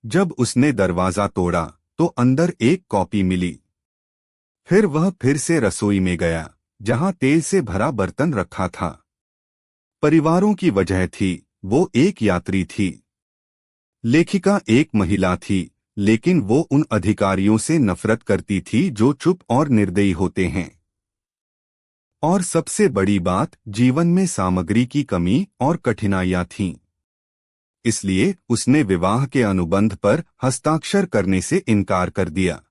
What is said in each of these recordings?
जब उसने दरवाजा तोड़ा तो अंदर एक कॉपी मिली। फिर वह फिर से रसोई में गया, जहां तेल से भरा बर्तन रखा था। परिवारों की वजह थी, वो एक यात्री थी। लेखिका एक महिला थी, लेकिन वो उन अधिकारियों से नफरत करती थी जो चुप और निर्दयी होते हैं। और सबसे बड़ी बात, जीवन में सामग्री की कमी और कठिनाइयां थीं। इसलिए उसने विवाह के अनुबंध पर हस्ताक्षर करने से इनकार कर दिया।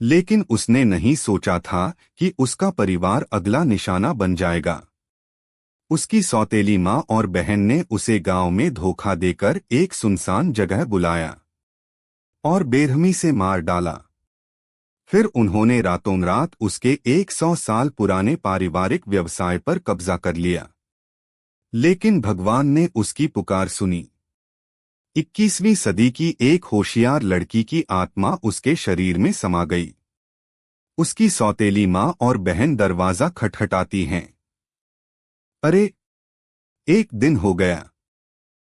लेकिन उसने नहीं सोचा था कि उसका परिवार अगला निशाना बन जाएगा। उसकी सौतेली माँ और बहन ने उसे गांव में धोखा देकर एक सुनसान जगह बुलाया और बेरहमी से मार डाला। फिर उन्होंने रातों रात उसके 100 साल पुराने पारिवारिक व्यवसाय पर कब्जा कर लिया। लेकिन भगवान ने उसकी पुकार सुनी। 21वीं सदी की एक होशियार लड़की की आत्मा उसके शरीर में समा गई। उसकी सौतेली माँ और बहन दरवाजा खटखटाती हैं। अरे, एक दिन हो गया।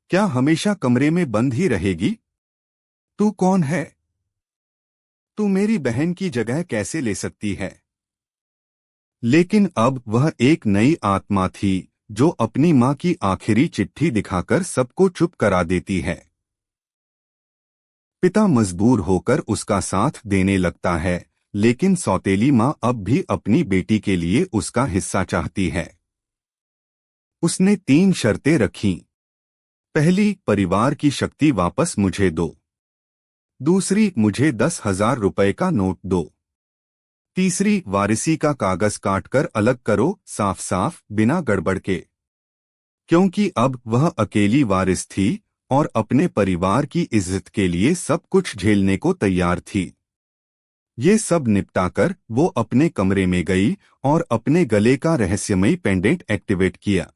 क्या हमेशा कमरे में बंद ही रहेगी? तू कौन है? तू मेरी बहन की जगह कैसे ले सकती है? लेकिन अब वह एक नई आत्मा थी, जो अपनी माँ की आखिरी चिट्ठी दिखाकर सबको चुप करा देती है। पिता मजबूर होकर उसका साथ देने लगता है, लेकिन सौतेली माँ अब भी अपनी बेटी के लिए उसका हिस्सा चाहती है। उसने 3 शर्तें रखीं। पहली, परिवार की शक्ति वापस मुझे दो। दूसरी, मुझे 10,000 रुपए का नोट दो। तीसरी, वारिसी का कागज काटकर अलग करो, साफ साफ, बिना गड़बड़ के। क्योंकि अब वह अकेली वारिस थी और अपने परिवार की इज्जत के लिए सब कुछ झेलने को तैयार थी। ये सब निपटाकर वो अपने कमरे में गई और अपने गले का रहस्यमयी पेंडेंट एक्टिवेट किया।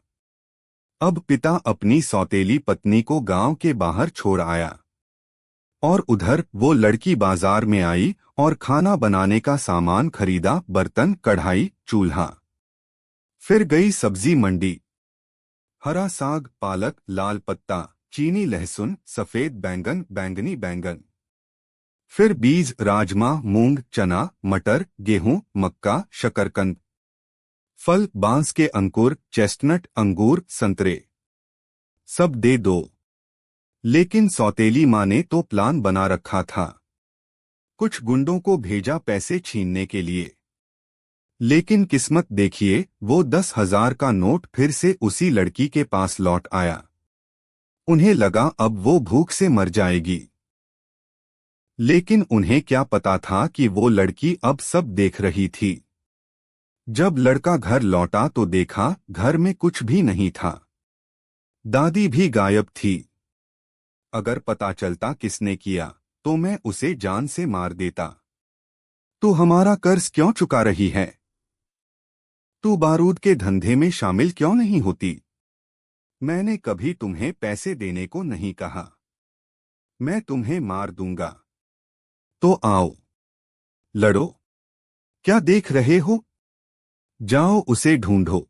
अब पिता अपनी सौतेली पत्नी को गांव के बाहर छोड़ आया और उधर वो लड़की बाजार में आई और खाना बनाने का सामान खरीदा, बर्तन, कढ़ाई, चूल्हा। फिर गई सब्जी मंडी। हरा साग, पालक, लाल पत्ता, चीनी लहसुन, सफेद बैंगन, बैंगनी बैंगन। फिर बीज, राजमा, मूंग, चना, मटर, गेहूं, मक्का, शकरकंद। फल, बांस के अंकुर, चेस्टनट, अंगूर, संतरे। सब दे दो। लेकिन सौतेली माँ ने तो प्लान बना रखा था। कुछ गुंडों को भेजा पैसे छीनने के लिए। लेकिन किस्मत देखिए, वो 10,000 का नोट फिर से उसी लड़की के पास लौट आया। उन्हें लगा अब वो भूख से मर जाएगी। लेकिन उन्हें क्या पता था कि वो लड़की अब सब देख रही थी। जब लड़का घर लौटा तो देखा घर में कुछ भी नहीं था। दादी भी गायब थी। अगर पता चलता किसने किया तो मैं उसे जान से मार देता। तू हमारा कर्ज क्यों चुका रही है? तू बारूद के धंधे में शामिल क्यों नहीं होती? मैंने कभी तुम्हें पैसे देने को नहीं कहा। मैं तुम्हें मार दूंगा। तो आओ, लड़ो। क्या देख रहे हो? जाओ उसे ढूंढो।